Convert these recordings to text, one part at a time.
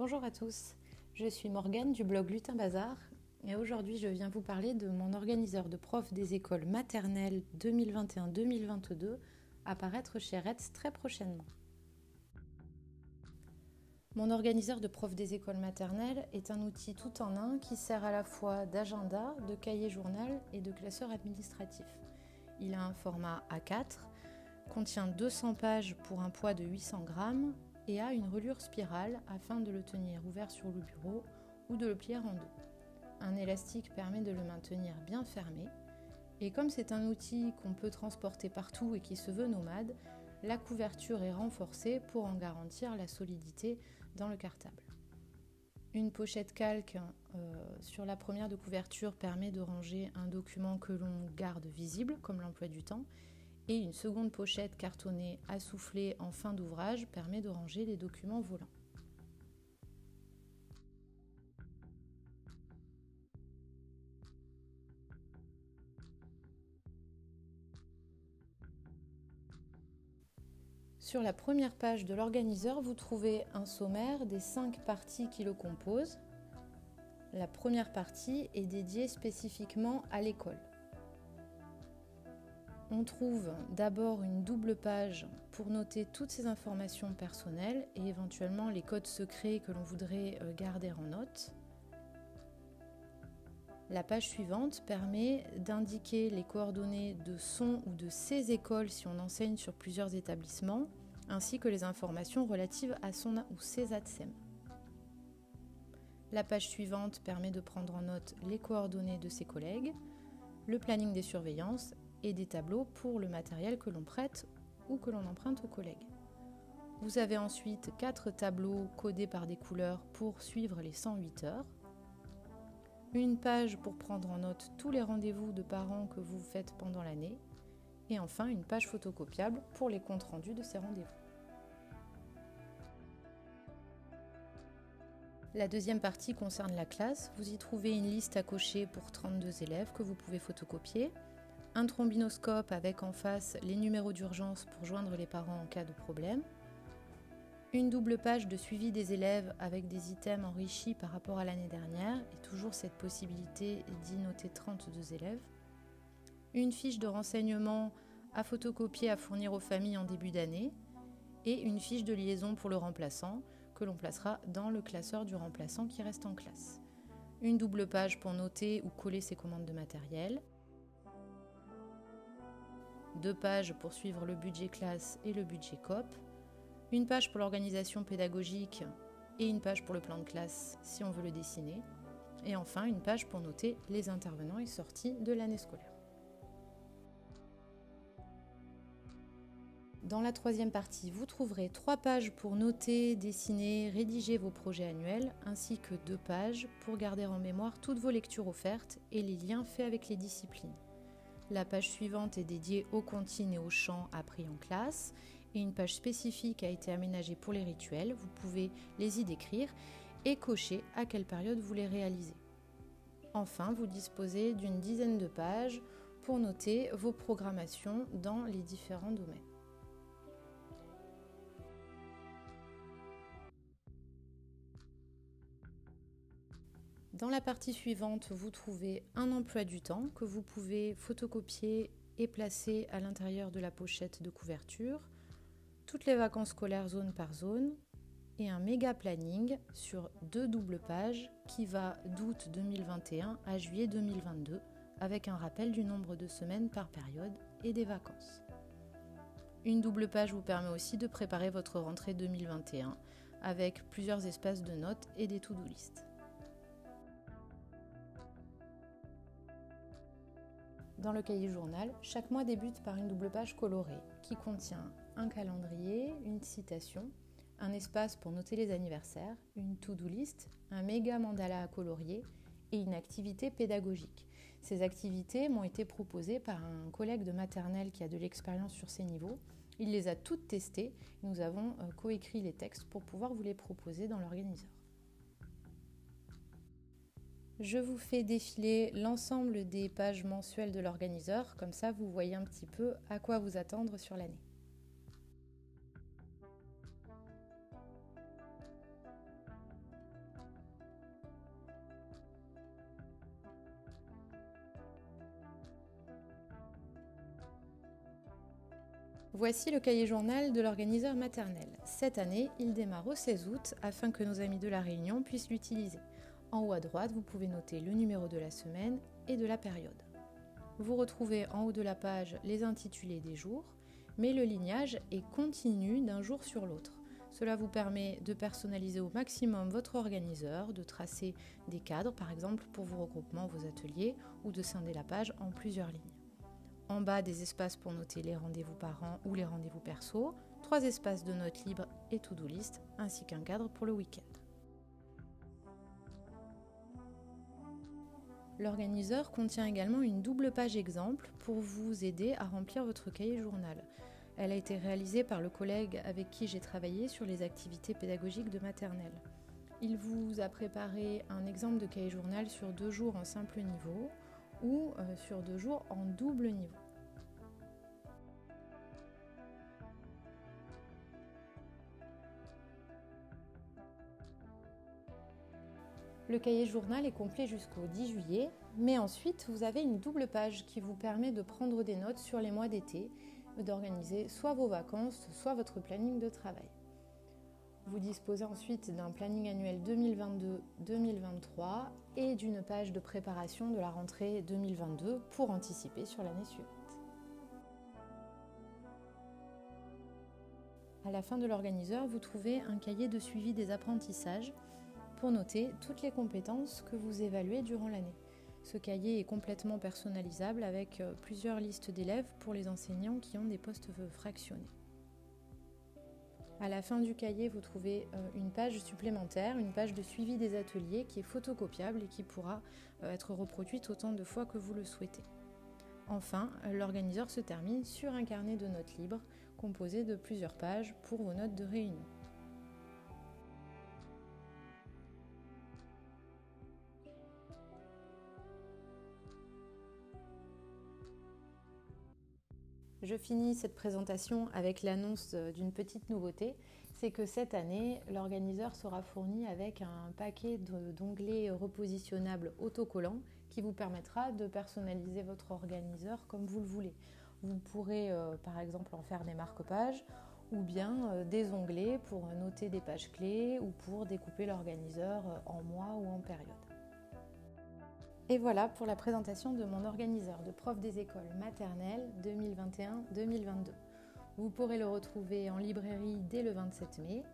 Bonjour à tous, je suis Morgane du blog Lutin Bazar et aujourd'hui je viens vous parler de mon organiseur de profs des écoles maternelles 2021-2022 à paraître chez Retz très prochainement. Mon organiseur de profs des écoles maternelles est un outil tout en un qui sert à la fois d'agenda, de cahier journal et de classeur administratif. Il a un format A4, contient 200 pages pour un poids de 800 grammes et a une reliure spirale afin de le tenir ouvert sur le bureau ou de le plier en deux. Un élastique permet de le maintenir bien fermé et comme c'est un outil qu'on peut transporter partout et qui se veut nomade, la couverture est renforcée pour en garantir la solidité dans le cartable. Une pochette calque sur la première de couverture permet de ranger un document que l'on garde visible, comme l'emploi du temps, et une seconde pochette cartonnée assoufflée en fin d'ouvrage permet de ranger les documents volants. Sur la première page de l'organiseur, vous trouvez un sommaire des 5 parties qui le composent. La première partie est dédiée spécifiquement à l'école. On trouve d'abord une double page pour noter toutes ces informations personnelles et éventuellement les codes secrets que l'on voudrait garder en note. La page suivante permet d'indiquer les coordonnées de son ou de ses écoles si on enseigne sur plusieurs établissements, ainsi que les informations relatives à son ou ses ATSEM. La page suivante permet de prendre en note les coordonnées de ses collègues, le planning des surveillances et des tableaux pour le matériel que l'on prête ou que l'on emprunte aux collègues. Vous avez ensuite 4 tableaux codés par des couleurs pour suivre les 108 heures, une page pour prendre en note tous les rendez-vous de parents que vous faites pendant l'année, et enfin une page photocopiable pour les comptes rendus de ces rendez-vous. La deuxième partie concerne la classe. Vous y trouvez une liste à cocher pour 32 élèves que vous pouvez photocopier, un trombinoscope avec en face les numéros d'urgence pour joindre les parents en cas de problème, une double page de suivi des élèves avec des items enrichis par rapport à l'année dernière et toujours cette possibilité d'y noter 32 élèves, une fiche de renseignement à photocopier à fournir aux familles en début d'année et une fiche de liaison pour le remplaçant que l'on placera dans le classeur du remplaçant qui reste en classe. Une double page pour noter ou coller ses commandes de matériel, 2 pages pour suivre le budget classe et le budget COP, une page pour l'organisation pédagogique et une page pour le plan de classe si on veut le dessiner, et enfin une page pour noter les intervenants et sorties de l'année scolaire. Dans la troisième partie, vous trouverez 3 pages pour noter, dessiner, rédiger vos projets annuels, ainsi que 2 pages pour garder en mémoire toutes vos lectures offertes et les liens faits avec les disciplines. La page suivante est dédiée aux comptines et aux chants appris en classe, et une page spécifique a été aménagée pour les rituels. Vous pouvez les y décrire et cocher à quelle période vous les réalisez. Enfin, vous disposez d'une dizaine de pages pour noter vos programmations dans les différents domaines. Dans la partie suivante, vous trouvez un emploi du temps que vous pouvez photocopier et placer à l'intérieur de la pochette de couverture, toutes les vacances scolaires zone par zone et un méga planning sur 2 doubles pages qui va d'août 2021 à juillet 2022 avec un rappel du nombre de semaines par période et des vacances. Une double page vous permet aussi de préparer votre rentrée 2021 avec plusieurs espaces de notes et des to-do list. Dans le cahier journal, chaque mois débute par une double page colorée qui contient un calendrier, une citation, un espace pour noter les anniversaires, une to-do list, un méga mandala à colorier et une activité pédagogique. Ces activités m'ont été proposées par un collègue de maternelle qui a de l'expérience sur ces niveaux. Il les a toutes testées. Nous avons coécrit les textes pour pouvoir vous les proposer dans l'organiseur. Je vous fais défiler l'ensemble des pages mensuelles de l'organiseur, comme ça vous voyez un petit peu à quoi vous attendre sur l'année. Voici le cahier journal de l'organiseur maternel. Cette année, il démarre au 16 août afin que nos amis de la Réunion puissent l'utiliser. En haut à droite, vous pouvez noter le numéro de la semaine et de la période. Vous retrouvez en haut de la page les intitulés des jours, mais le lignage est continu d'un jour sur l'autre. Cela vous permet de personnaliser au maximum votre organiseur, de tracer des cadres par exemple pour vos regroupements, vos ateliers, ou de scinder la page en plusieurs lignes. En bas, des espaces pour noter les rendez-vous parents ou les rendez-vous perso, 3 espaces de notes libres et to-do list, ainsi qu'un cadre pour le week-end. L'organiseur contient également une double page exemple pour vous aider à remplir votre cahier journal. Elle a été réalisée par le collègue avec qui j'ai travaillé sur les activités pédagogiques de maternelle. Il vous a préparé un exemple de cahier journal sur 2 jours en simple niveau ou sur 2 jours en double niveau. Le cahier journal est complet jusqu'au 10 juillet, mais ensuite vous avez une double page qui vous permet de prendre des notes sur les mois d'été, d'organiser soit vos vacances, soit votre planning de travail. Vous disposez ensuite d'un planning annuel 2022-2023 et d'une page de préparation de la rentrée 2022 pour anticiper sur l'année suivante. À la fin de l'organiseur, vous trouvez un cahier de suivi des apprentissages pour noter toutes les compétences que vous évaluez durant l'année. Ce cahier est complètement personnalisable avec plusieurs listes d'élèves pour les enseignants qui ont des postes fractionnés. À la fin du cahier, vous trouvez une page supplémentaire, une page de suivi des ateliers qui est photocopiable et qui pourra être reproduite autant de fois que vous le souhaitez. Enfin, l'organiseur se termine sur un carnet de notes libres composé de plusieurs pages pour vos notes de réunion. Je finis cette présentation avec l'annonce d'une petite nouveauté, c'est que cette année, l'organiseur sera fourni avec un paquet d'onglets repositionnables autocollants qui vous permettra de personnaliser votre organiseur comme vous le voulez. Vous pourrez par exemple en faire des marque-pages ou bien des onglets pour noter des pages clés ou pour découper l'organiseur en mois ou en période. Et voilà pour la présentation de mon organiseur de prof des écoles maternelles 2021-2022. Vous pourrez le retrouver en librairie dès le 27 mai.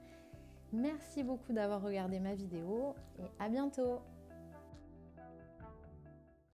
Merci beaucoup d'avoir regardé ma vidéo et à bientôt!